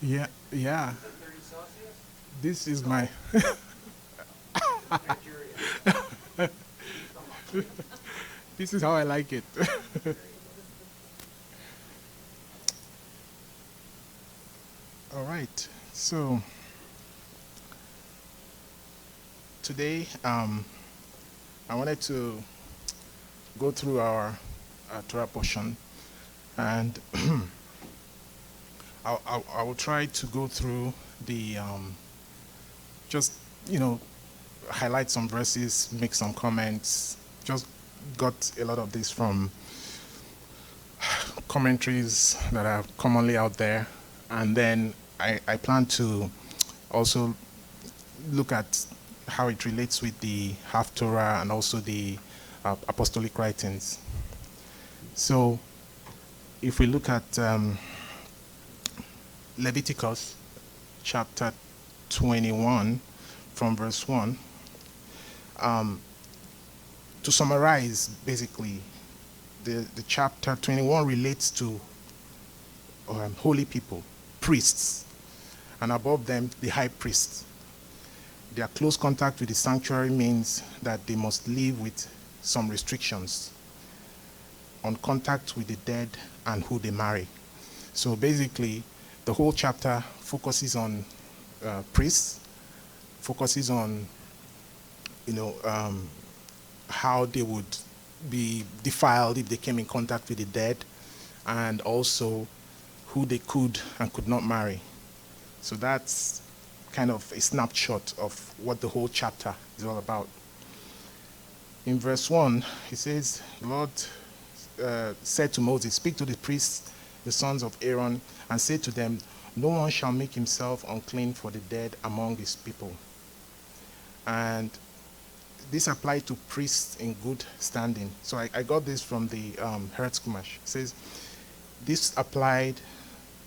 Yeah, yeah. This is my. This is how I like it. All right. So today, I wanted to go through our Torah portion, and I will try to go through the just you know highlight some verses, make some comments. Just got a lot of this from commentaries that are commonly out there, and then I plan to also look at how it relates with the half Torah and also the apostolic writings. So, if we look at Leviticus chapter 21 from verse 1, to summarize, basically, the chapter 21 relates to holy people, priests, and above them, the high priest. Their close contact with the sanctuary means that they must live with some restrictions on contact with the dead and who they marry. So basically, the whole chapter focuses on priests, focuses on, you know, how they would be defiled if they came in contact with the dead, and also who they could and could not marry. So that's kind of a snapshot of what the whole chapter is all about. In verse 1, he says, the Lord said to Moses, speak to the priests, the sons of Aaron, and say to them, no one shall make himself unclean for the dead among his people. And this applied to priests in good standing. So I got this from the Hertz Kumash. It says, this applied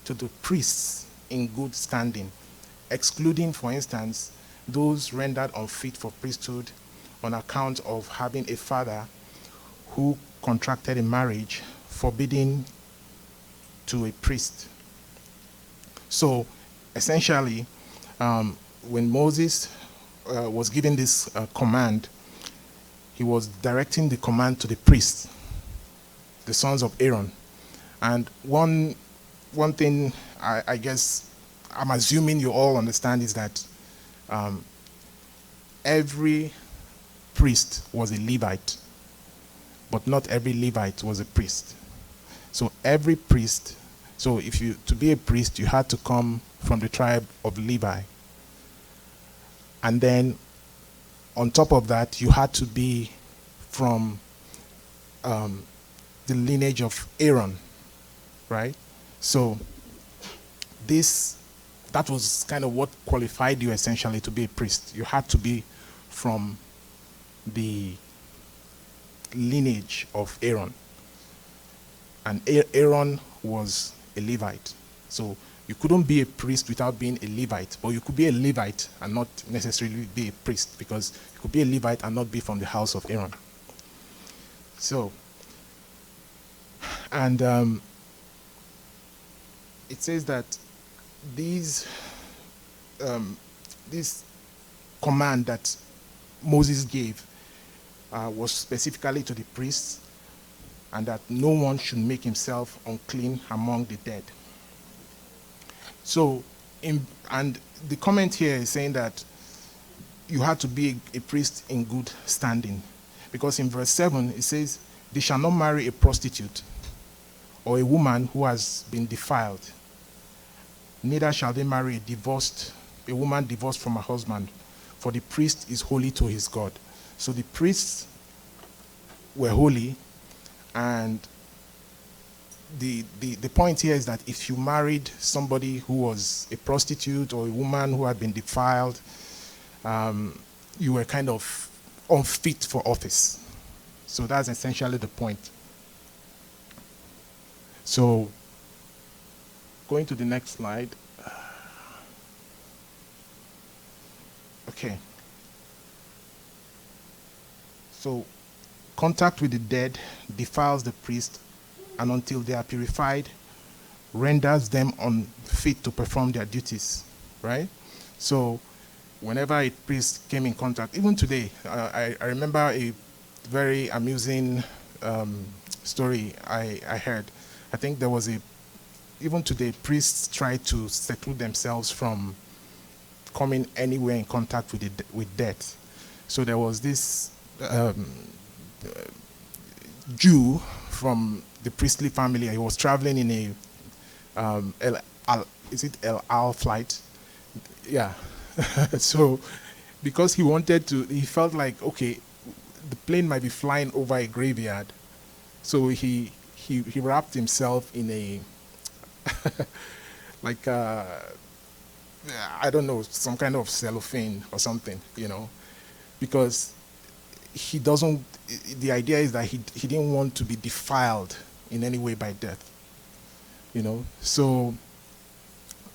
to the priests in good standing, excluding, for instance, those rendered unfit for priesthood on account of having a father who contracted a marriage forbidding to a priest. So essentially, when Moses was given this command, he was directing the command to the priests, the sons of Aaron. And one thing I guess I'm assuming you all understand is that every priest was a Levite, but not every Levite was a priest. So every priest, so if you to be a priest, you had to come from the tribe of Levi. And then on top of that, you had to be from the lineage of Aaron, right? So that was kind of what qualified you essentially to be a priest. You had to be from the lineage of Aaron. And Aaron was a Levite. So you couldn't be a priest without being a Levite, or you could be a Levite and not necessarily be a priest, because you could be a Levite and not be from the house of Aaron. So, and it says that this command that Moses gave was specifically to the priests, and that no one should make himself unclean among the dead. So, and the comment here is saying that you had to be a priest in good standing, because in verse 7 it says, they shall not marry a prostitute or a woman who has been defiled. Neither shall they marry a woman divorced from her husband, for the priest is holy to his God. So the priests were holy, and the point here is that if you married somebody who was a prostitute or a woman who had been defiled, you were kind of unfit for office. So that's essentially the point. So going to the next slide. Okay. So contact with the dead defiles the priest, and until they are purified renders them unfit to perform their duties, right? So whenever a priest came in contact, even today, I remember a very amusing story I heard. I think there was even today, priests try to seclude themselves from coming anywhere in contact with death. So there was this Jew from the priestly family. He was traveling in a is it El Al flight? Yeah. So because he felt like, okay, the plane might be flying over a graveyard. So he wrapped himself in a like I don't know, some kind of cellophane or something, because he doesn't. The idea is that he didn't want to be defiled in any way by death, So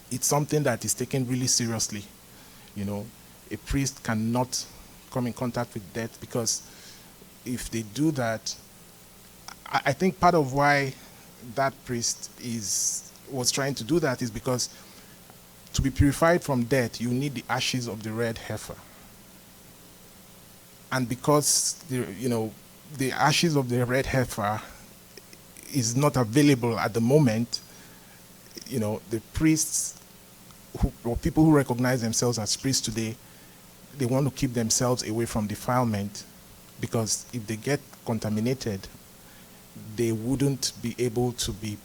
it's something that is taken really seriously, A priest cannot come in contact with death, because if they do that, I think part of why that priest was trying to do that is because to be purified from death, you need the ashes of the red heifer. And because the ashes of the red heifer is not available at the moment, the priests or people who recognize themselves as priests today, they want to keep themselves away from defilement, because if they get contaminated, they wouldn't be able to be,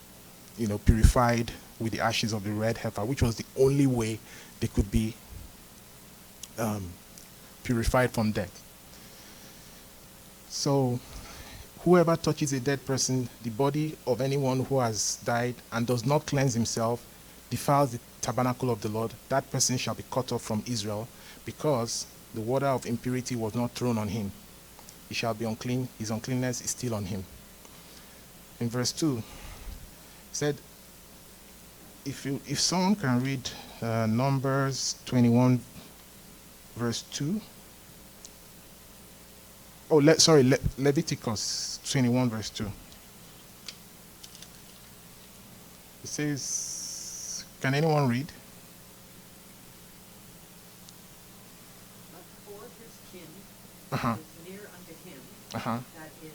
purified with the ashes of the red heifer, which was the only way they could be purified from death. So whoever touches a dead person, the body of anyone who has died, and does not cleanse himself, defiles the tabernacle of the Lord. That person shall be cut off from Israel, because the water of impurity was not thrown on him. He shall be unclean. His uncleanness is still on him. In verse 2, it said, if someone can read Numbers 21, verse 2. Leviticus 21, verse 2. It says, can anyone read? But for his kin, Uh-huh. is near unto him, Uh-huh. that is,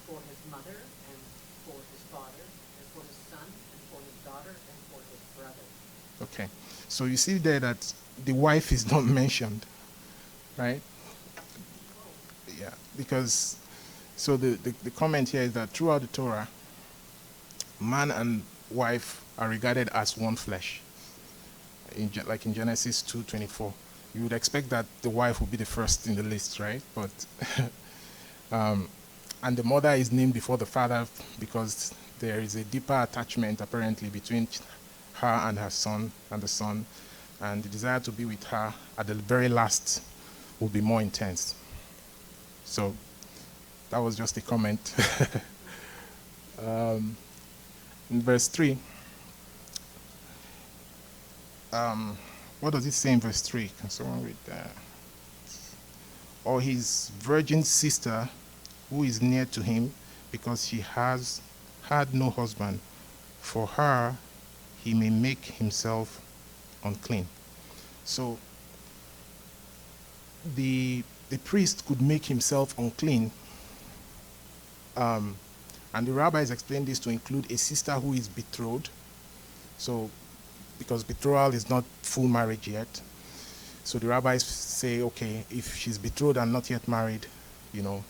for his mother, and for his father, and for his son, and for his daughter, and for his brother. Okay. So you see there that the wife is not mentioned, right? Yeah, because, so the comment here is that throughout the Torah, man and wife are regarded as one flesh. Like in Genesis 2:24, you would expect that the wife would be the first in the list, right? But and the mother is named before the father, because there is a deeper attachment apparently between her and her son and the son, and the desire to be with her at the very last will be more intense. So that was just a comment. In verse 3, what does it say in verse 3? Can someone read that? Or his virgin sister, who is near to him, because she has had no husband. For her, he may make himself unclean. So the priest could make himself unclean, and the rabbis explained this to include a sister who is betrothed. So, because betrothal is not full marriage yet, so the rabbis say, okay, if she's betrothed and not yet married, the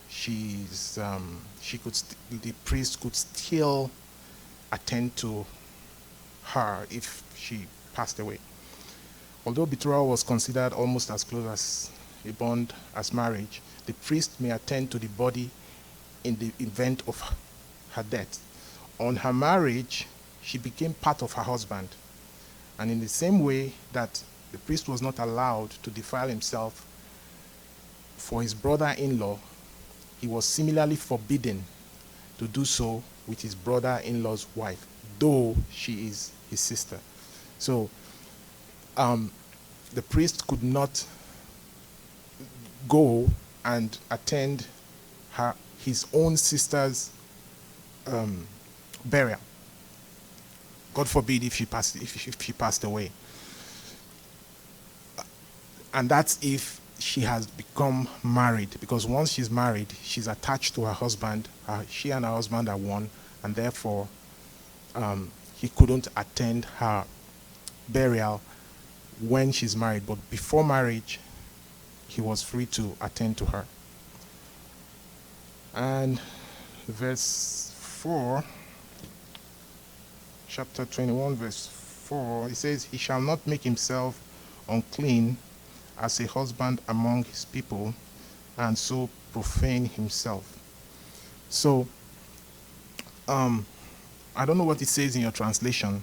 priest could still attend to her if she passed away. Although betrothal was considered almost as close as a bond as marriage, the priest may attend to the body in the event of her death. On her marriage, she became part of her husband. And in the same way that the priest was not allowed to defile himself for his brother-in-law, he was similarly forbidden to do so with his brother-in-law's wife, though she is his sister. So the priest could not go and attend his own sister's burial. God forbid if she passed away. And that's if she has become married, because once she's married, she's attached to her husband. She and her husband are one, and therefore he couldn't attend her burial when she's married. But before marriage, he was free to attend to her. And verse 4, chapter 21, verse 4, it says, he shall not make himself unclean as a husband among his people, and so profane himself. So, I don't know what it says in your translation,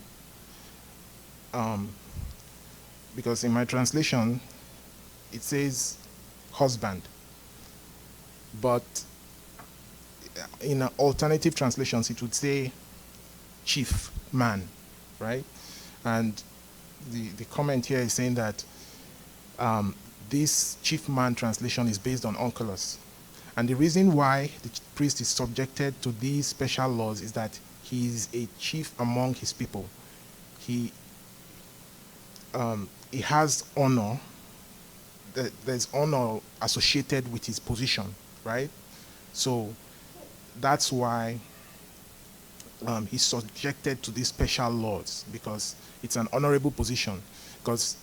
because in my translation, it says husband. But in alternative translations, it would say chief man, right? And the comment here is saying that this chief man translation is based on onkelos. And the reason why the priest is subjected to these special laws is that he is a chief among his people. He has honor. There's honor associated with his position, right? So that's why he's subjected to these special laws, because it's an honorable position. Because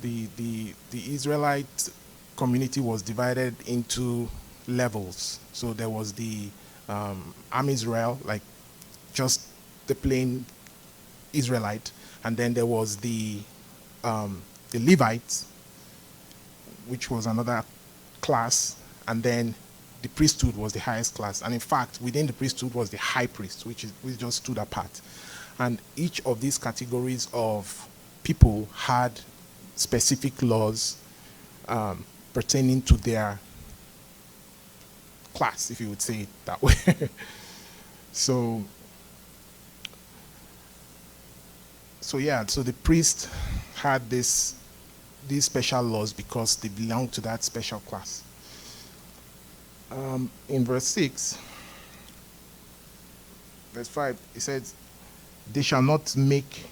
the Israelite community was divided into levels. So there was the Am Israel, like just the plain Israelite, and then there was the Levites, which was another class, and then the priesthood was the highest class. And in fact, within the priesthood was the high priest, which just stood apart. And each of these categories of people had specific laws pertaining to their class, if you would say it that way. So the priest had these special laws because they belonged to that special class. In verse 6, verse 5, it says, they shall not make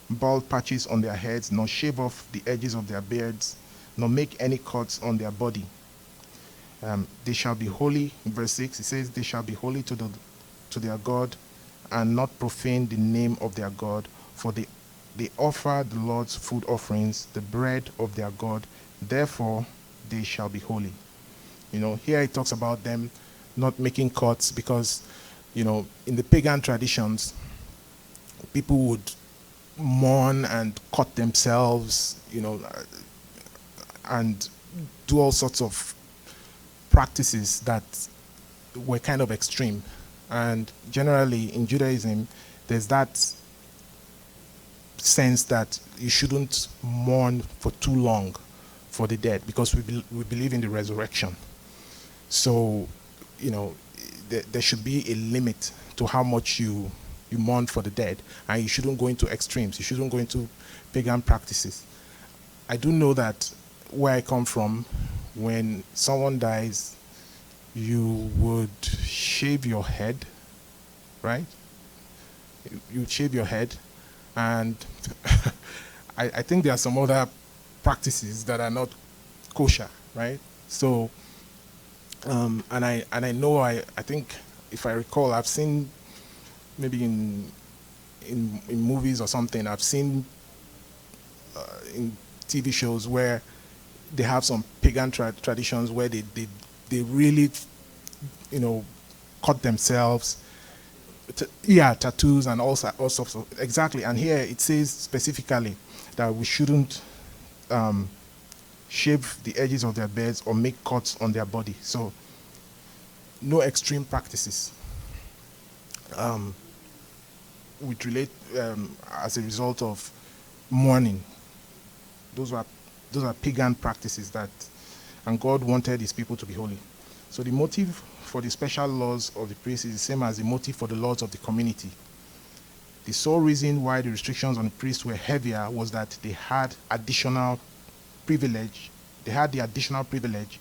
bald patches on their heads, nor shave off the edges of their beards, nor make any cuts on their body. They shall be holy. In verse 6, it says, they shall be holy to their God, and not profane the name of their God, for they offer the Lord's food offerings, the bread of their God, therefore they shall be holy. Here it talks about them not making cuts, because, in the pagan traditions, people would mourn and cut themselves, and do all sorts of practices that were kind of extreme. And generally in Judaism, there's that sense that you shouldn't mourn for too long for the dead, because we believe in the resurrection. So, there should be a limit to how much you mourn for the dead, and you shouldn't go into extremes. You shouldn't go into pagan practices. I do know that where I come from, when someone dies, you would shave your head, right? You shave your head, and I think there are some other practices that are not kosher, right? So, and I know, I think, if I recall, I've seen maybe in movies or something, I've seen in TV shows where they have some pagan traditions where they really, cut themselves. Tattoos and all sorts of, exactly. And here it says specifically that we shouldn't shave the edges of their beards or make cuts on their body. So no extreme practices which relate as a result of mourning. Those are pagan practices and God wanted his people to be holy. So the motive for the special laws of the priest is the same as the motive for the laws of the community. The sole reason why the restrictions on the priests were heavier was that they had additional privilege. They had the additional privilege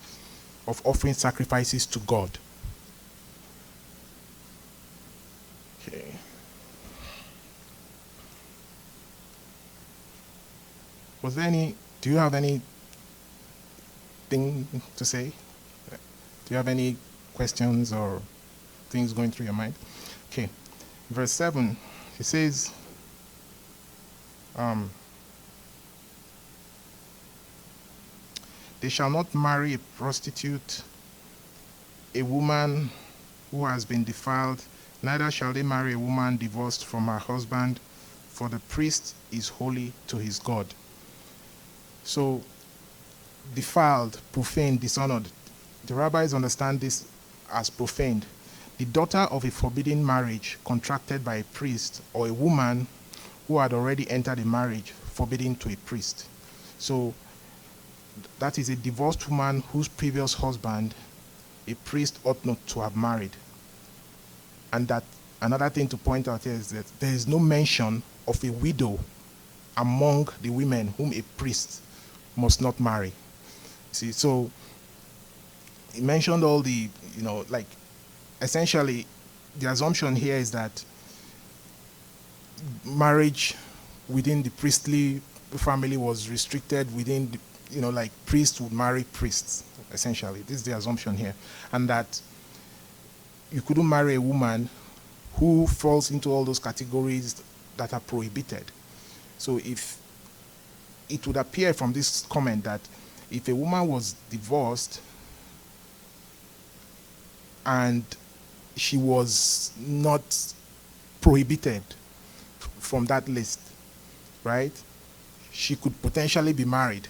of offering sacrifices to God. Okay. Was there any, do you have anything to say? Do you have any questions or things going through your mind? Okay, verse 7, it says, they shall not marry a prostitute, a woman who has been defiled, neither shall they marry a woman divorced from her husband, for the priest is holy to his God. So, defiled, profaned, dishonored. The rabbis understand this as profaned. The daughter of a forbidden marriage contracted by a priest, or a woman who had already entered a marriage forbidden to a priest. So that is a divorced woman whose previous husband a priest ought not to have married. And that another thing to point out here is that there is no mention of a widow among the women whom a priest must not marry. See, so he mentioned all the, like, essentially the assumption here is that marriage within the priestly family was restricted within the, like priests would marry priests, essentially. This is the assumption here. And that you couldn't marry a woman who falls into all those categories that are prohibited. So if it would appear from this comment that if a woman was divorced and she was not prohibited from that list, right, she could potentially be married.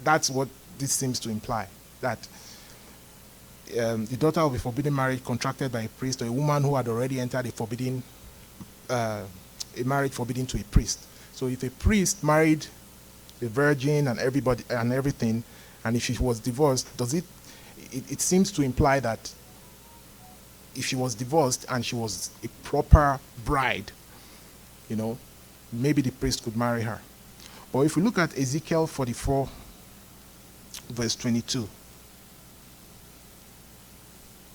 That's what this seems to imply, that the daughter of a forbidden marriage contracted by a priest, or a woman who had already entered a marriage forbidden to a priest. So if a priest married a virgin and everybody and everything, and if she was divorced, does it seems to imply that if she was divorced and she was a proper bride, maybe the priest could marry her. But if we look at Ezekiel 44, verse 22.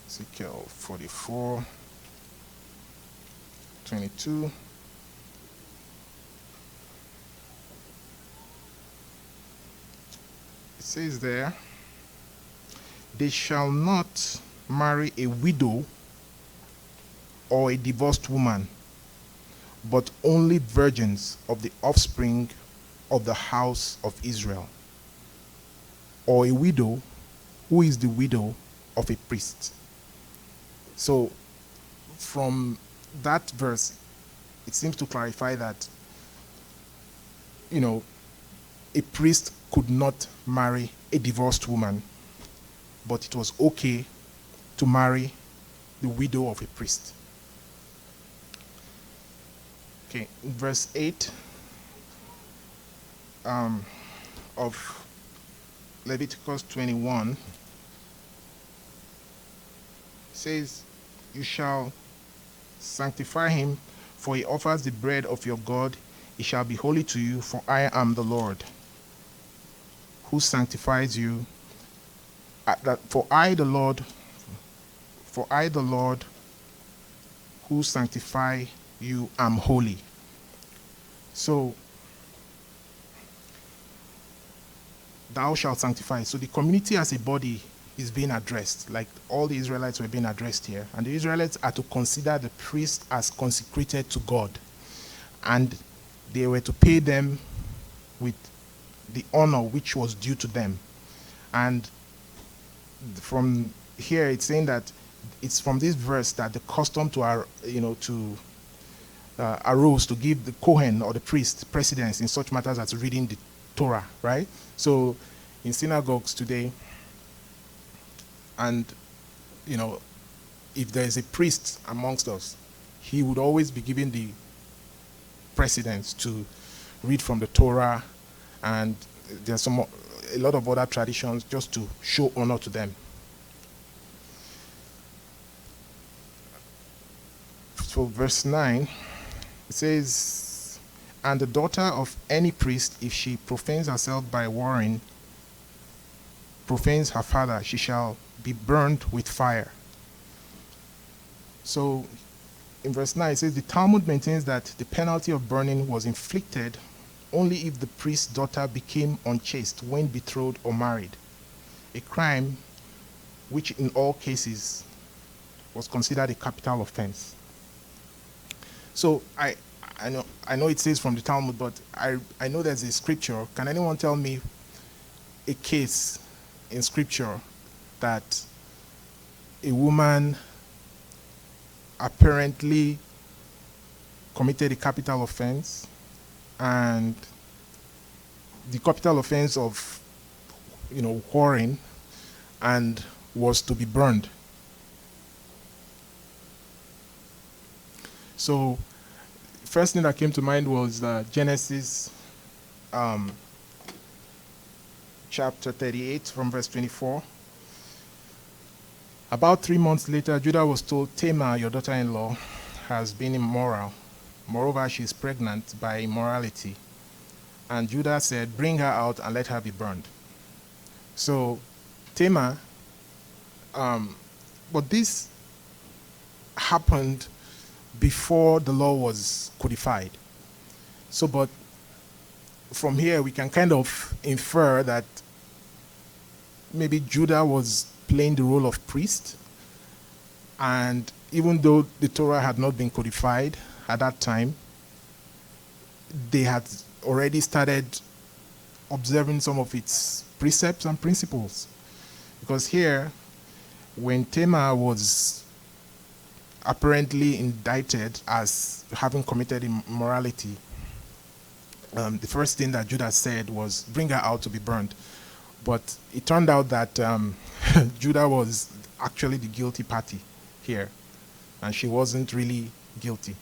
Ezekiel 44, 22. It says there, they shall not marry a widow or a divorced woman, but only virgins of the offspring of the house of Israel, or a widow who is the widow of a priest. So from that verse, it seems to clarify that, a priest could not marry a divorced woman, but it was okay to marry the widow of a priest. Okay, verse 8 of Leviticus 21 says, you shall sanctify him, for he offers the bread of your God. He shall be holy to you, for I am the Lord, who sanctifies you. For I, the Lord, who sanctify you, am holy. So, thou shalt sanctify. So the community as a body is being addressed, like all the Israelites were being addressed here. And the Israelites are to consider the priest as consecrated to God. And they were to pay them with the honor which was due to them. And from here, it's saying that it's from this verse that the custom arose to give the Kohen or the priest precedence in such matters as reading the Torah, right? So in synagogues today, and if there is a priest amongst us, he would always be given the precedence to read from the Torah, and there's a lot of other traditions just to show honor to them. So verse 9, it says, and the daughter of any priest, if she profanes herself by warring, profanes her father, she shall be burned with fire. So in verse 9 it says, the Talmud maintains that the penalty of burning was inflicted only if the priest's daughter became unchaste when betrothed or married, a crime which in all cases was considered a capital offense. So I know it says from the Talmud, but I know there's a scripture. Can anyone tell me a case in scripture that a woman apparently committed a capital offense, and the capital offense of, whoring, and was to be burned? So, first thing that came to mind was Genesis chapter 38 from verse 24. About 3 months later, Judah was told, Tamar, your daughter-in-law, has been immoral. Moreover, she is pregnant by immorality. And Judah said, bring her out and let her be burned. So, Tamar, but this happened before the law was codified. So, but from here, we can kind of infer that maybe Judah was playing the role of priest, and even though the Torah had not been codified at that time, they had already started observing some of its precepts and principles. Because here, when Tamar was apparently indicted as having committed immorality, the first thing that Judah said was, bring her out to be burned. But it turned out that Judah was actually the guilty party here, and she wasn't really guilty.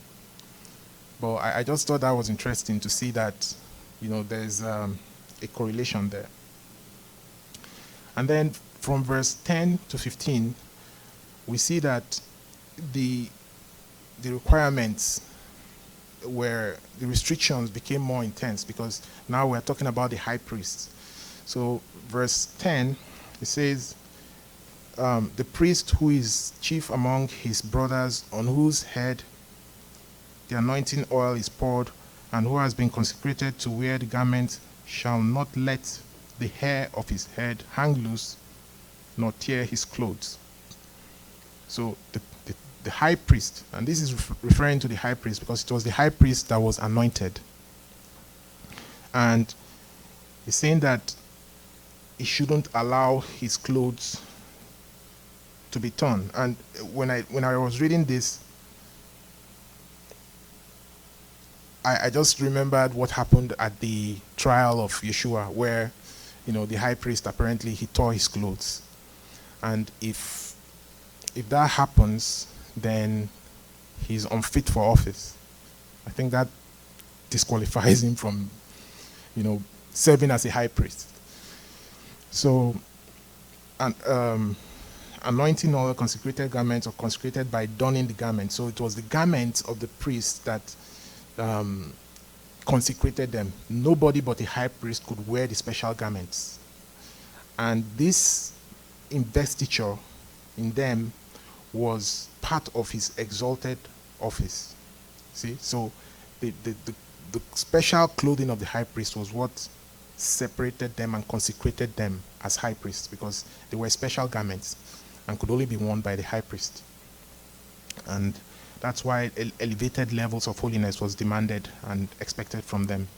But I just thought that was interesting to see that, there's a correlation there. And then from verse 10 to 15, we see that the requirements where the restrictions became more intense, because now we're talking about the high priest. So verse 10, it says, the priest who is chief among his brothers, on whose head the anointing oil is poured, and who has been consecrated to wear the garment, shall not let the hair of his head hang loose, nor tear his clothes. So the high priest, and this is referring to the high priest because it was the high priest that was anointed. And he's saying that he shouldn't allow his clothes to be torn. And when I was reading this, I just remembered what happened at the trial of Yeshua, where, the high priest apparently he tore his clothes. And if that happens, then he's unfit for office. I think that disqualifies him from, serving as a high priest. So, anointing oil, consecrated garments, or consecrated by donning the garment. So it was the garments of the priest that consecrated them. Nobody but a high priest could wear the special garments. And this investiture in them was part of his exalted office. See, so the special clothing of the high priest was what separated them and consecrated them as high priests, because they were special garments and could only be worn by the high priest. And that's why elevated levels of holiness was demanded and expected from them.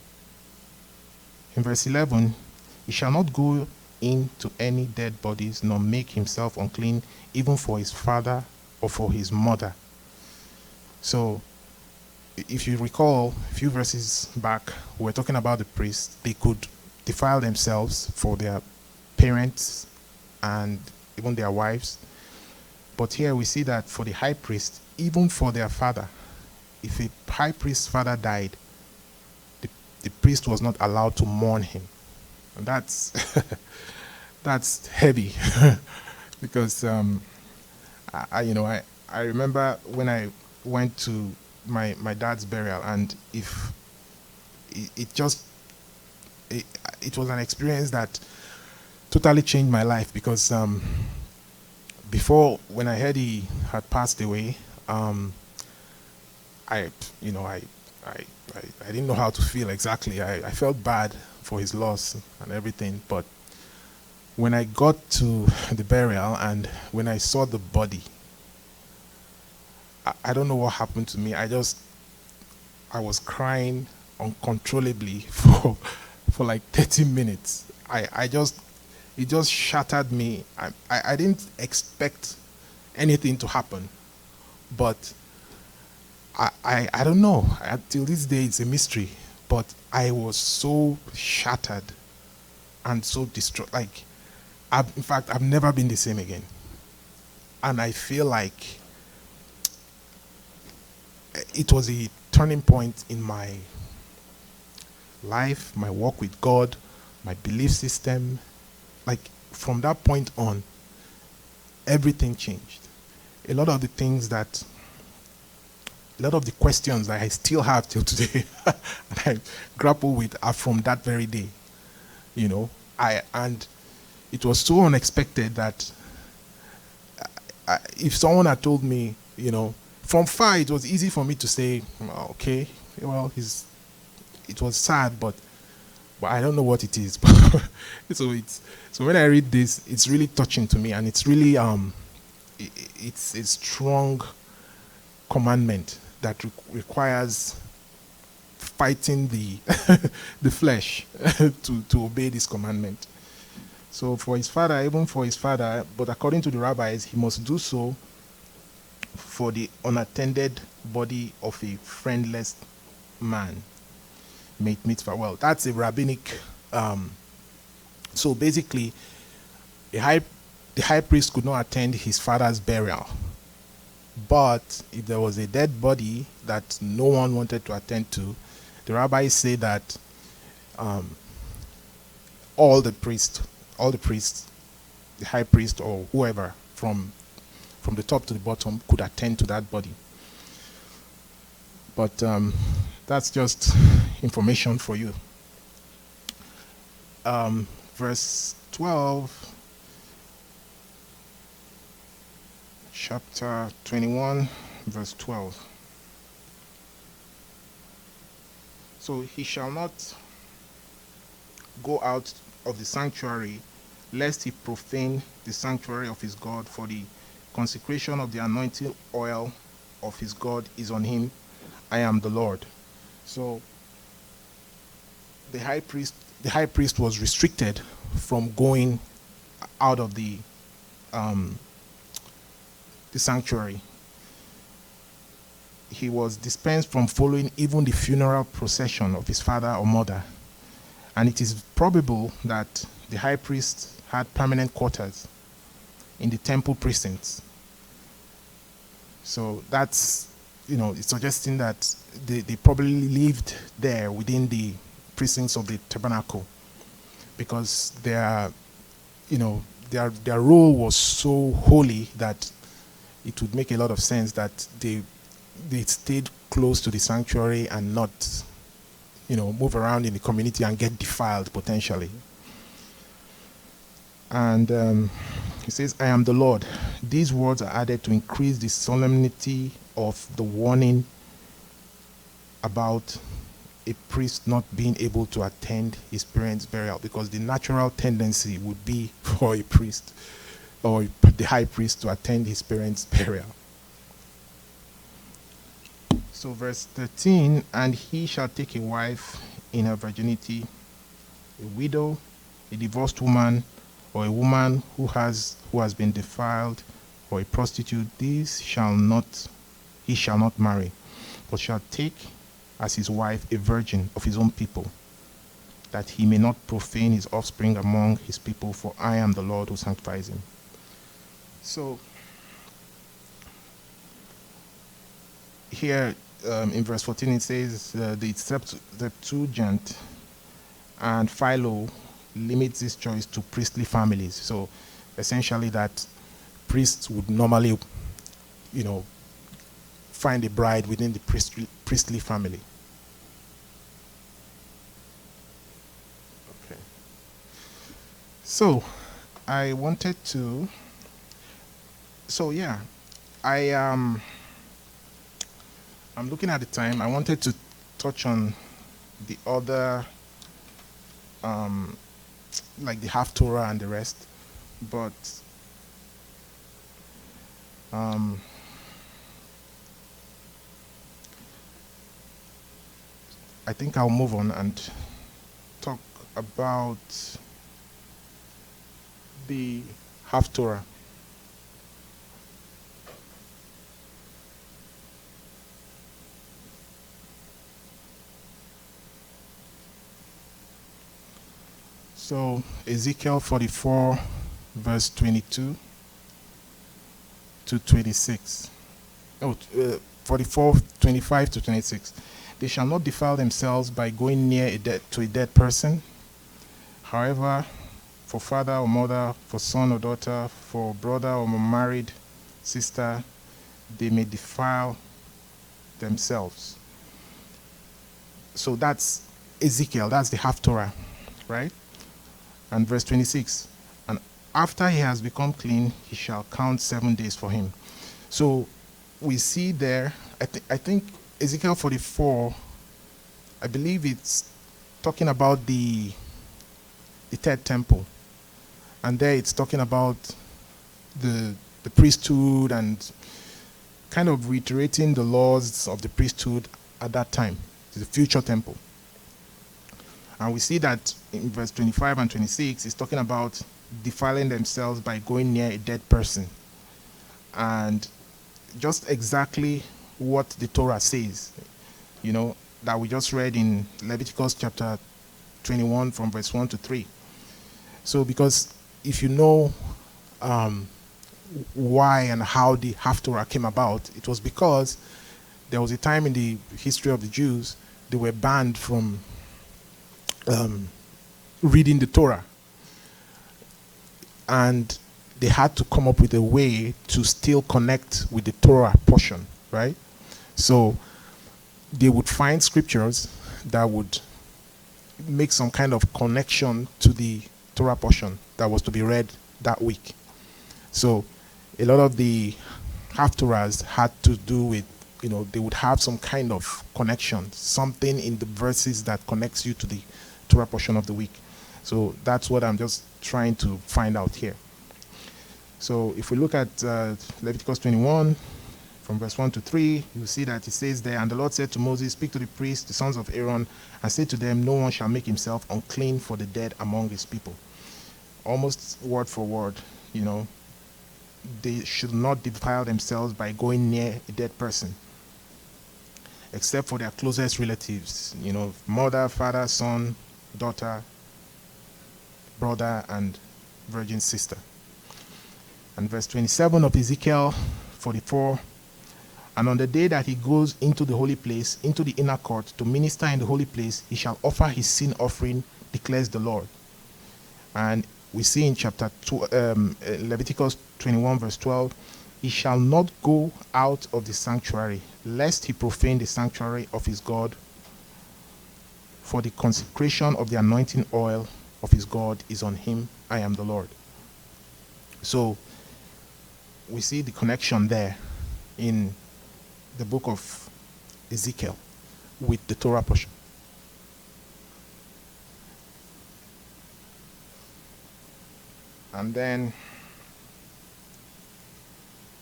In verse 11, he shall not go into any dead bodies, nor make himself unclean, even for his father or for his mother. So, if you recall, a few verses back, we were talking about the priests. They could defile themselves for their parents and even their wives. But here we see that for the high priest, even for their father, if a high priest's father died, the priest was not allowed to mourn him. And that's that's heavy because I remember when I went to my dad's burial, and if it was an experience that totally changed my life, because before, when I heard he had passed away, I I, I didn't know how to feel exactly. I felt bad for his loss and everything, but when I got to the burial and when I saw the body, I don't know what happened to me. I was crying uncontrollably for like 30 minutes. It just shattered me. I didn't expect anything to happen, but I don't know. Until this day, it's a mystery. But I was so shattered and so distraught. Like, in fact, I've never been the same again. And I feel like it was a turning point in my life, my walk with God, my belief system. Like, from that point on, everything changed. A lot of the things that, a lot of the questions that I still have till today, and I grapple with, are from that very day. You know, and it was so unexpected that if someone had told me, from far, it was easy for me to say, okay, well, it was sad, but I don't know what it is. So when I read this, it's really touching to me, and it's really it's a strong commandment that requires fighting the the flesh to obey this commandment. So even for his father, but according to the rabbis, he must do so for the unattended body of a friendless man. Mitzvah. Well, that's a rabbinic. So basically, the high priest could not attend his father's burial. But if there was a dead body that no one wanted to attend to, the rabbis say that all the priests, the high priest or whoever from the top to the bottom could attend to that body. But that's just information for you. Verse 12, chapter 21, verse 12. So he shall not go out of the sanctuary, lest he profane the sanctuary of his God, for the consecration of the anointing oil of his God is on him. I am the Lord. So the high priest was restricted from going out of the sanctuary. He was dispensed from following even the funeral procession of his father or mother. And it is probable that the high priest had permanent quarters in the temple precincts. So that's, it's suggesting that they probably lived there within the precincts of the tabernacle, because their role was so holy that it would make a lot of sense that they stayed close to the sanctuary and not, move around in the community and get defiled potentially. And he says, I am the Lord. These words are added to increase the solemnity of the warning about a priest not being able to attend his parents' burial, because the natural tendency would be for a priest or the high priest to attend his parents' burial. So verse 13, and he shall take a wife in her virginity, a widow, a divorced woman, or a woman who has been defiled, or a prostitute. He shall not marry, but shall take as his wife a virgin of his own people, that he may not profane his offspring among his people, for I am the Lord who sanctifies him. So here in verse 14 it says the Septuagint and Philo limits this choice to priestly families. So essentially that priests would normally, find a bride within the priestly family. Okay. So I wanted to. So I'm looking at the time. I wanted to touch on the other, like the half Torah and the rest, but I think I'll move on and talk about the half Torah. So Ezekiel 44, verse 22 to 26. Oh, 44, 25 to 26. They shall not defile themselves by going near to a dead person. However, for father or mother, for son or daughter, for brother or married sister, they may defile themselves. So that's Ezekiel, that's the half Torah, right? And verse 26, and after he has become clean, he shall count 7 days for him. So we see there, I think Ezekiel 44, I believe it's talking about the third temple. And there it's talking about the priesthood and kind of reiterating the laws of the priesthood at that time, the future temple. And we see that in verse 25 and 26, it's talking about defiling themselves by going near a dead person. And just exactly what the Torah says, that we just read in Leviticus chapter 21 from verse 1 to 3. So because if you know why and how the Haftorah came about, it was because there was a time in the history of the Jews they were banned from reading the Torah, and they had to come up with a way to still connect with the Torah portion, right? So they would find scriptures that would make some kind of connection to the Torah portion that was to be read that week. So a lot of the Haftorahs had to do with, they would have some kind of connection, something in the verses that connects you to the Torah portion of the week. So that's what I'm just trying to find out here. So if we look at Leviticus 21, from verse 1 to 3, you see that it says there, and the Lord said to Moses, speak to the priests, the sons of Aaron, and say to them, no one shall make himself unclean for the dead among his people. Almost word for word, they should not defile themselves by going near a dead person, except for their closest relatives, mother, father, son, daughter, brother, and virgin sister. And verse 27 of Ezekiel 44, and on the day that he goes into the holy place, into the inner court, to minister in the holy place, he shall offer his sin offering, declares the Lord. And we see in chapter Leviticus 21, verse 12, he shall not go out of the sanctuary, lest he profane the sanctuary of his God, for the consecration of the anointing oil of his God is on him. I am the Lord. So we see the connection there in the book of Ezekiel with the Torah portion. And then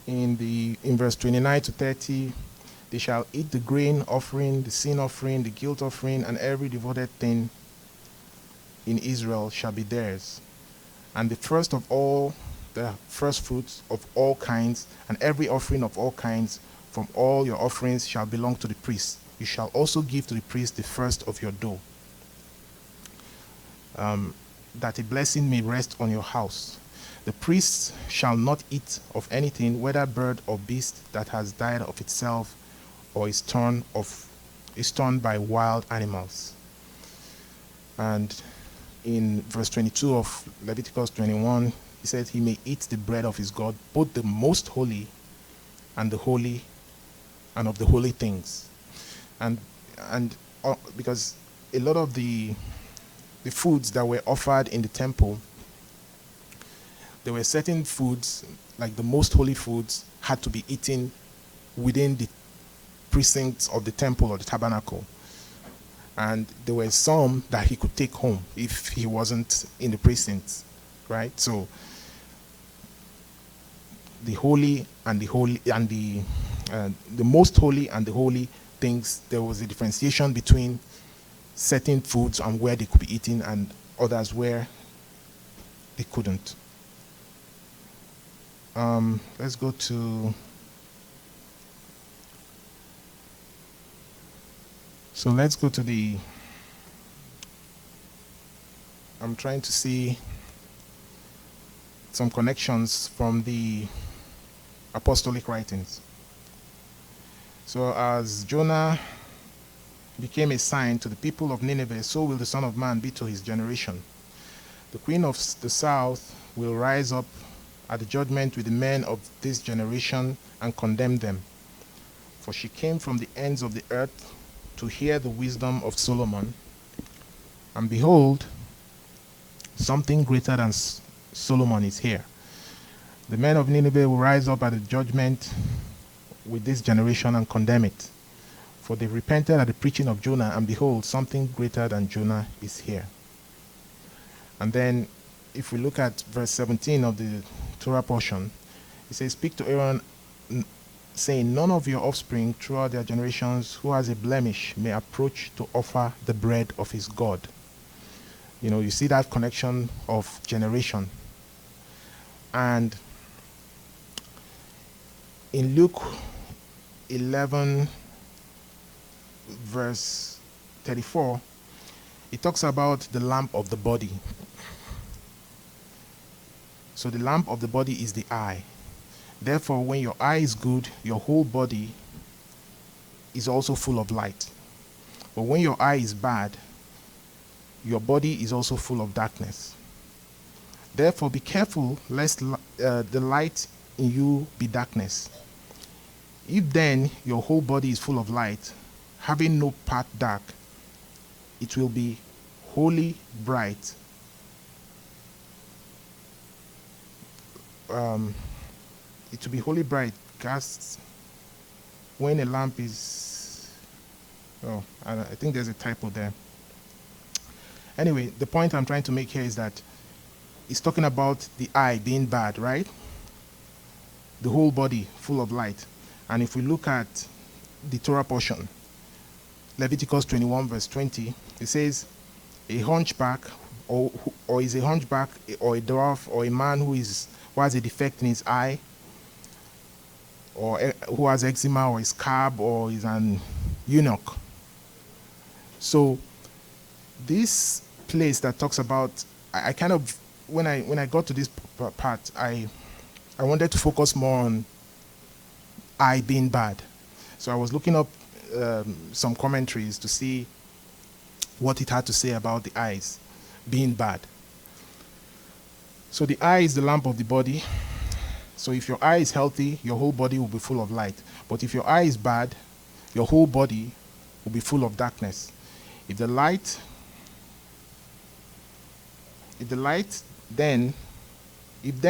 in verse 29 to 30, they shall eat the grain offering, the sin offering, the guilt offering, and every devoted thing in Israel shall be theirs. And the first of all, the first fruits of all kinds, and every offering of all kinds from all your offerings shall belong to the priest. You shall also give to the priest the first of your dough, that a blessing may rest on your house. The priest shall not eat of anything, whether bird or beast, that has died of itself, or is torn by wild animals. And in verse 22 of Leviticus 21, he says he may eat the bread of his God, both the most holy and the holy and of the holy things. And because a lot of the foods that were offered in the temple, there were certain foods, like the most holy foods, had to be eaten within the precincts of the temple or the tabernacle. And there were some that he could take home if he wasn't in the precincts, right? So the holy and the holy and the most holy and the holy things, there was a differentiation between certain foods and where they could be eaten and others where they couldn't. Let's go to, so let's go to the, I'm trying to see some connections from the apostolic writings. So as Jonah became a sign to the people of Nineveh, so will the Son of Man be to his generation. The queen of the south will rise up at the judgment with the men of this generation and condemn them. For she came from the ends of the earth to hear the wisdom of Solomon. And behold, something greater than Solomon is here. The men of Nineveh will rise up at the judgment with this generation and condemn it. For they repented at the preaching of Jonah, and behold, something greater than Jonah is here. And then, if we look at verse 17 of the Torah portion, it says, speak to Aaron, saying, none of your offspring throughout their generations who has a blemish may approach to offer the bread of his God. You know, you see that connection of generation. And in Luke 11, verse 34, it talks about the lamp of the body. So the lamp of the body is the eye. Therefore, when your eye is good, your whole body is also full of light. But when your eye is bad, your body is also full of darkness. Therefore, be careful lest the light in you be darkness. If then your whole body is full of light, having no part dark, it will be wholly bright. It will be wholly bright, cast when a lamp is. Oh, I think there's a typo there. Anyway, the point I'm trying to make here is that it's talking about the eye being bad, right? The whole body full of light. And if we look at the Torah portion, Leviticus 21 verse 20, it says, a hunchback, or is a hunchback, or a dwarf, or a man who has a defect in his eye, or who has eczema, or is scab, or is an eunuch. So this place that talks about, I kind of, when I got to this part, I wanted to focus more on eye being bad. So I was looking up some commentaries to see what it had to say about the eyes being bad. So the eye is the lamp of the body. So if your eye is healthy, your whole body will be full of light. But if your eye is bad, your whole body will be full of darkness. If then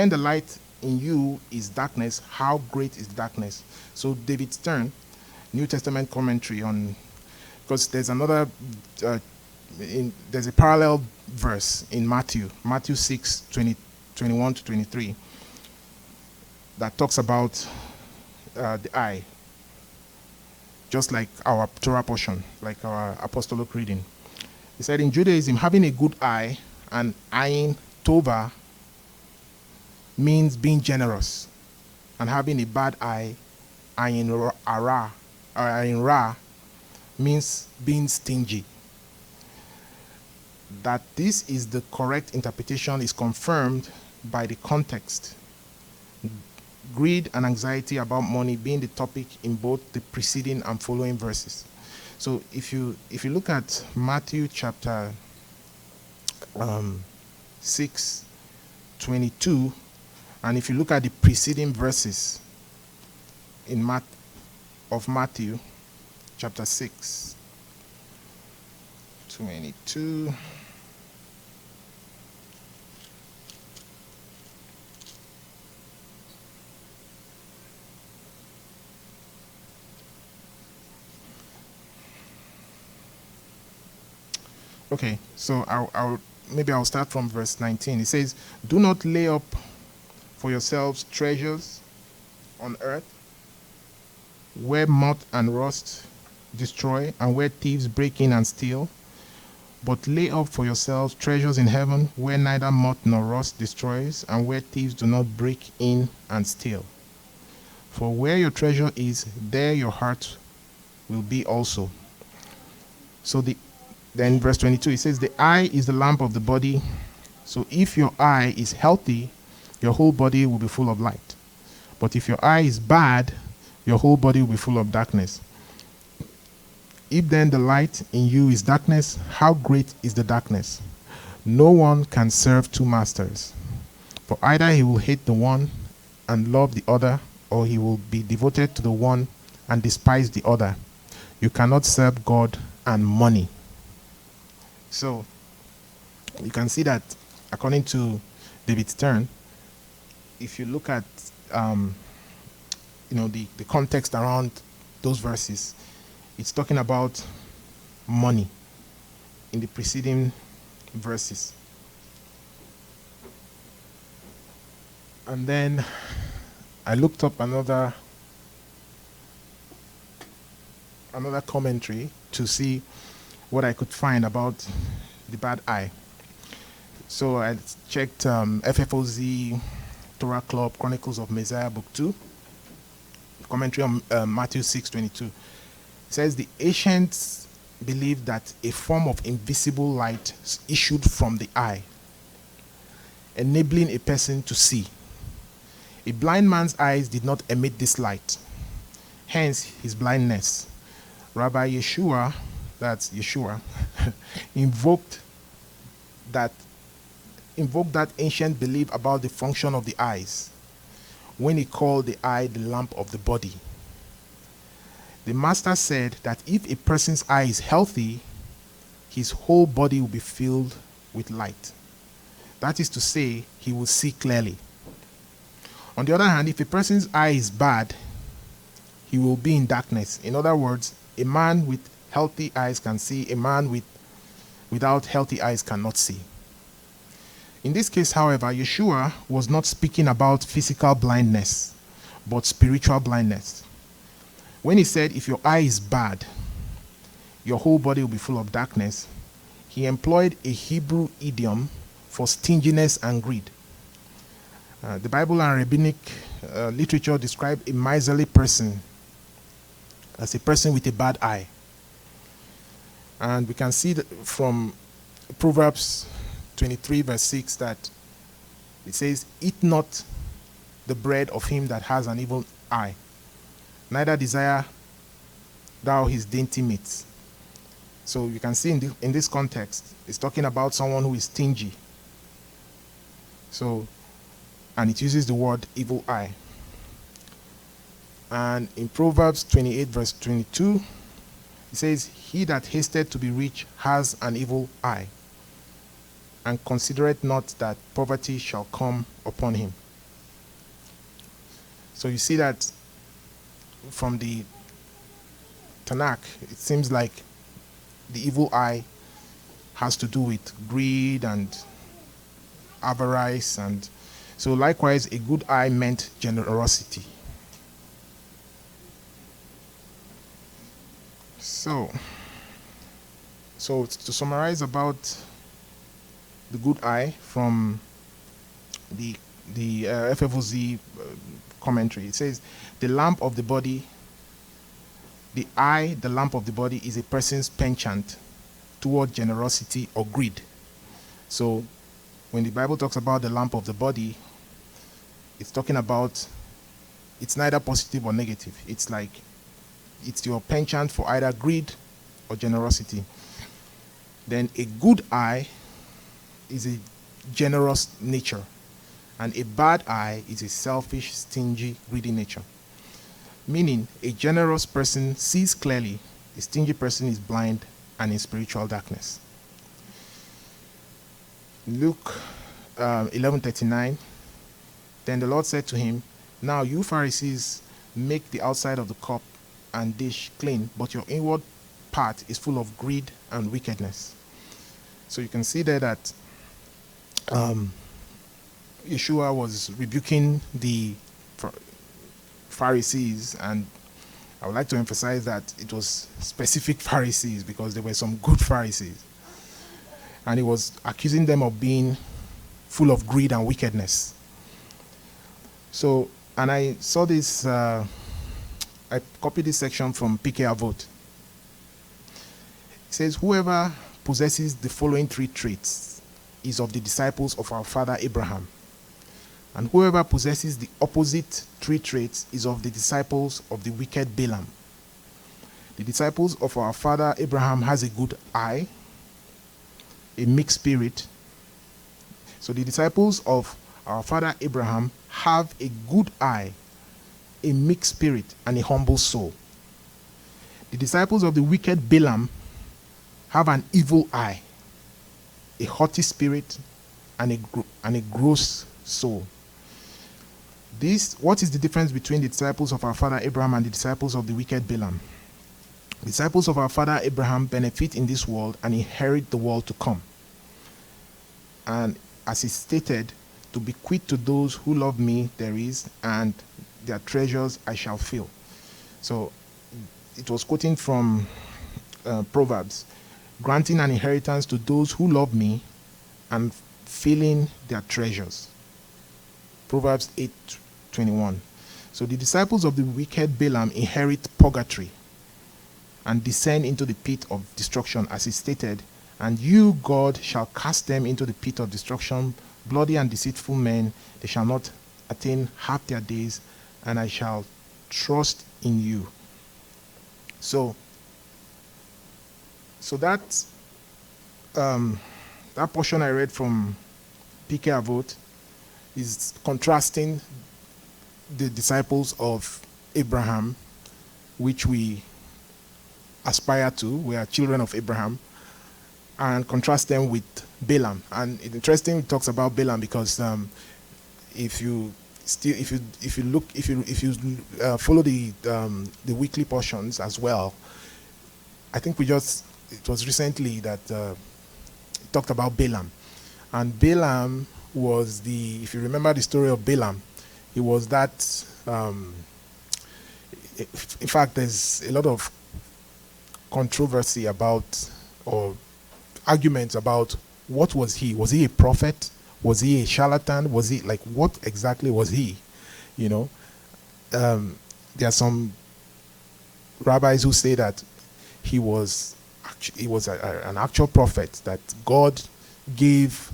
the light in you is darkness, how great is darkness? So David Stern, New Testament commentary on, because there's another, there's a parallel verse in Matthew 6, 21 to 23, that talks about the eye, just like our Torah portion, like our apostolic reading. He said, in Judaism, having a good eye and eyeing tova means being generous, and having a bad eye, eyeing ra, means being stingy. That this is the correct interpretation is confirmed by the context. Greed and anxiety about money being the topic in both the preceding and following verses. So if you look at Matthew chapter 6, 22, and if you look at the preceding verses of Matthew chapter 6, 22. Okay, so I'll start from verse 19. It says, "Do not lay up for yourselves treasures on earth, where moth and rust destroy, and where thieves break in and steal. But lay up for yourselves treasures in heaven, where neither moth nor rust destroys, and where thieves do not break in and steal. For where your treasure is, there your heart will be also." So then verse 22, it says, "The eye is the lamp of the body. So if your eye is healthy, your whole body will be full of light. But if your eye is bad, your whole body will be full of darkness. If then the light in you is darkness, how great is the darkness? No one can serve two masters. For either he will hate the one and love the other, or he will be devoted to the one and despise the other. You cannot serve God and money." So you can see that according to David Stern, if you look at the context around those verses, it's talking about money in the preceding verses. And then I looked up another commentary to see what I could find about the bad eye. So I checked FFOZ Torah Club Chronicles of Messiah Book 2, commentary on Matthew 6:22. It says the ancients believed that a form of invisible light issued from the eye, enabling a person to see. A blind man's eyes did not emit this light, hence his blindness. Rabbi Yeshua, that's Yeshua, invoked that ancient belief about the function of the eyes when he called the eye the lamp of the body. The master said that if a person's eye is healthy, his whole body will be filled with light. That is to say, he will see clearly. On the other hand, if a person's eye is bad, he will be in darkness. In other words, a man with healthy eyes can see, a man without healthy eyes cannot see. In this case, however, Yeshua was not speaking about physical blindness, but spiritual blindness. When he said, if your eye is bad, your whole body will be full of darkness, he employed a Hebrew idiom for stinginess and greed. The Bible and rabbinic literature describe a miserly person as a person with a bad eye. And we can see that from Proverbs 23 verse 6 that it says, "Eat not the bread of him that has an evil eye, neither desire thou his dainty meats." So you can see in this context, it's talking about someone who is stingy. So, and it uses the word evil eye. And in Proverbs 28 verse 22, it says, "He that hasted to be rich has an evil eye, and considereth not that poverty shall come upon him." So you see that from the Tanakh, it seems like the evil eye has to do with greed and avarice, and so likewise a good eye meant generosity. So to summarize about the good eye from the FFOZ commentary, it says the lamp of the body, the eye, the lamp of the body, is a person's penchant toward generosity or greed. So when the Bible talks about the lamp of the body, it's talking about, it's neither positive or negative. It's like, it's your penchant for either greed or generosity. Then a good eye is a generous nature, and a bad eye is a selfish, stingy, greedy nature. Meaning, a generous person sees clearly, a stingy person is blind and in spiritual darkness. Luke 11:39, "Then the Lord said to him, Now you Pharisees make the outside of the cup and dish clean, but your inward part is full of greed and wickedness." So you can see there that Yeshua was rebuking the Pharisees, and I would like to emphasize that it was specific Pharisees because there were some good Pharisees. And he was accusing them of being full of greed and wickedness. So, and I saw this, I copied this section from PK Avot. It says, whoever possesses the following three traits is of the disciples of our father Abraham. And whoever possesses the opposite three traits is of the disciples of the wicked Balaam. The disciples of our father Abraham has a good eye, a mixed spirit. So the disciples of our father Abraham have a good eye, a mixed spirit, and a humble soul. The disciples of the wicked Balaam have an evil eye, a haughty spirit, and a gross soul. What is the difference between the disciples of our father Abraham and the disciples of the wicked Balaam? The disciples of our father Abraham benefit in this world and inherit the world to come. And as is stated, to bequeath to those who love me there is, and their treasures I shall fill. So it was quoting from Proverbs, granting an inheritance to those who love me and filling their treasures. Proverbs 8:21. So the disciples of the wicked Balaam inherit purgatory and descend into the pit of destruction, as is stated, and you, God, shall cast them into the pit of destruction, bloody and deceitful men, they shall not attain half their days, and I shall trust in you. So that portion I read from PK Avot is contrasting the disciples of Abraham, which we aspire to. We are children of Abraham, and contrast them with Balaam. And it's interesting it talks about Balaam because if you follow the weekly portions as well, I think it was recently that it talked about Balaam. And Balaam was if you remember the story of Balaam, he was that, in fact, there's a lot of controversy about, or arguments about, what was he? Was he a prophet? Was he a charlatan? Was he, like, what exactly was he? You know, there are some rabbis who say that he was an actual prophet, that God gave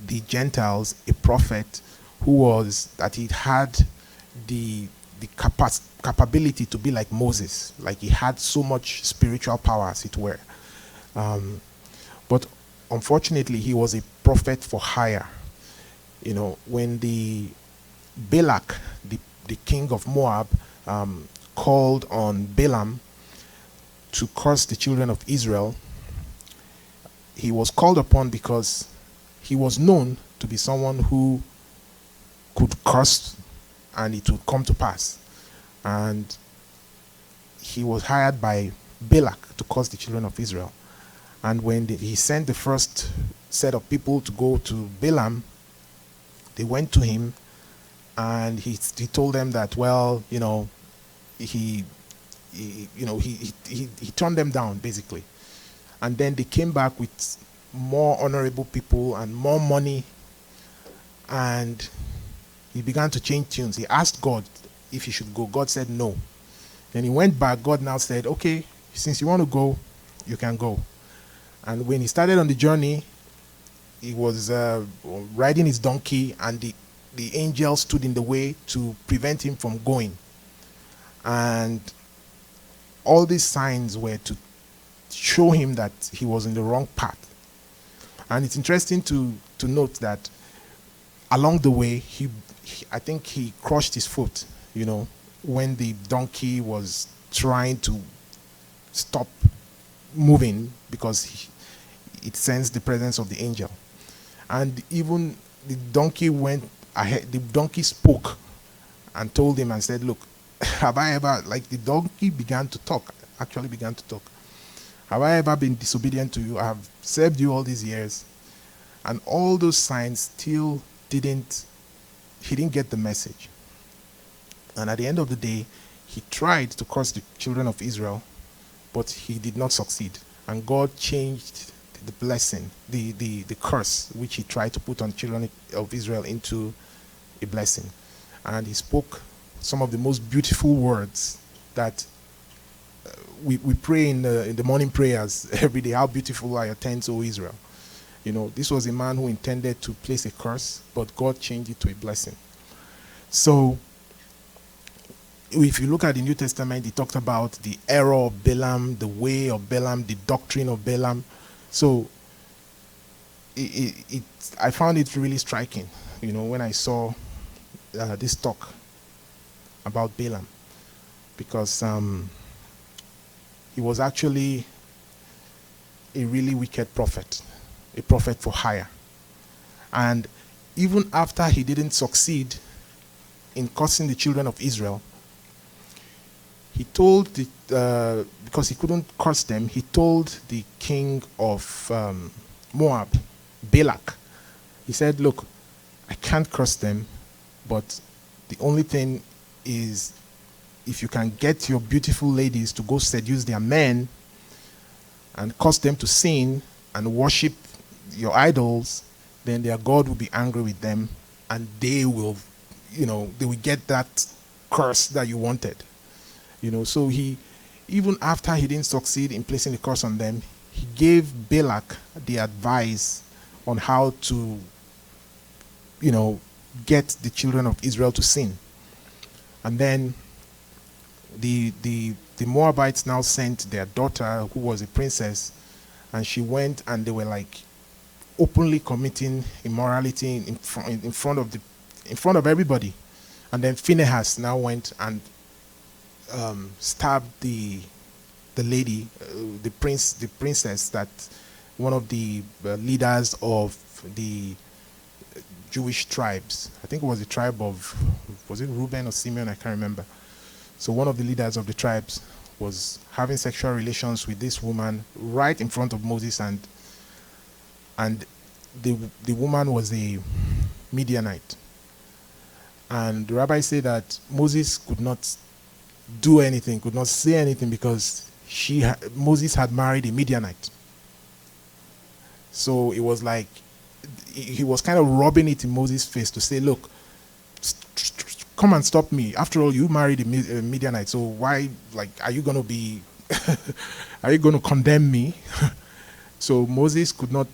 the Gentiles a prophet that he had the capability to be like Moses, like he had so much spiritual power, as it were. But unfortunately, he was a prophet for hire. You know, when the Balak, the king of Moab, called on Balaam to curse the children of Israel, he was called upon because he was known to be someone who could curse and it would come to pass. And he was hired by Balak to curse the children of Israel. And when he sent the first set of people to go to Balaam, they went to him and he told them that, well, you know, he turned them down, basically. And then they came back with more honorable people and more money, and he began to change tunes. He asked God if he should go. God said no. Then he went back. God now said, okay, since you want to go, you can go. And when he started on the journey, he was riding his donkey, and the angel stood in the way to prevent him from going. And all these signs were to show him that he was in the wrong path. And it's interesting to note that along the way, I think he crushed his foot, you know, when the donkey was trying to stop moving because it sensed the presence of the angel. And even the donkey went ahead, the donkey spoke and told him and said, look, have I ever, like, the donkey began to talk, actually began to talk. Have I ever been disobedient to you? I have served you all these years. And all those signs still he didn't get the message. And at the end of the day, he tried to curse the children of Israel, but he did not succeed. And God changed the blessing, the curse which he tried to put on children of Israel into a blessing. And he spoke some of the most beautiful words that we pray in the morning prayers every day. How beautiful are your tents, O Israel. This was a man who intended to place a curse, but God changed it to a blessing. So if you look at the New Testament, it talked about the error of Balaam, the way of Balaam, the doctrine of Balaam. So I found it really striking, when I saw this talk about Balaam, because he was actually a really wicked prophet, a prophet for hire. And even after he didn't succeed in cursing the children of Israel, he told because he couldn't curse them, he told the king of Moab, Balak, he said, look, I can't curse them, but the only thing is, if you can get your beautiful ladies to go seduce their men and cause them to sin and worship your idols, then their God will be angry with them, and they will get that curse that you wanted. So even after he didn't succeed in placing the curse on them, he gave Balak the advice on how to, get the children of Israel to sin. And then the Moabites now sent their daughter, who was a princess, and she went, and they were like openly committing immorality in front of everybody. And then Phinehas now went and stabbed the lady, the princess, that one of the leaders of the Jewish tribes. I think it was the tribe of, was it Reuben or Simeon? I can't remember. So one of the leaders of the tribes was having sexual relations with this woman right in front of Moses, and the woman was a Midianite. And the rabbi said that Moses could not do anything, could not say anything, because Moses had married a Midianite. So it was like he was kind of rubbing it in Moses' face to say, look, come and stop me. After all, you married a Midianite, so why, are you going to be, are you going to condemn me? So Moses could not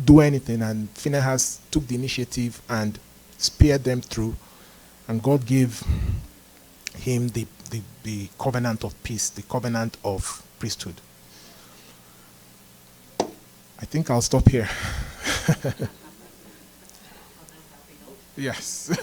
do anything, and Phinehas took the initiative and speared them through, and God gave him the covenant of peace, the covenant of priesthood. I think I'll stop here. Yes.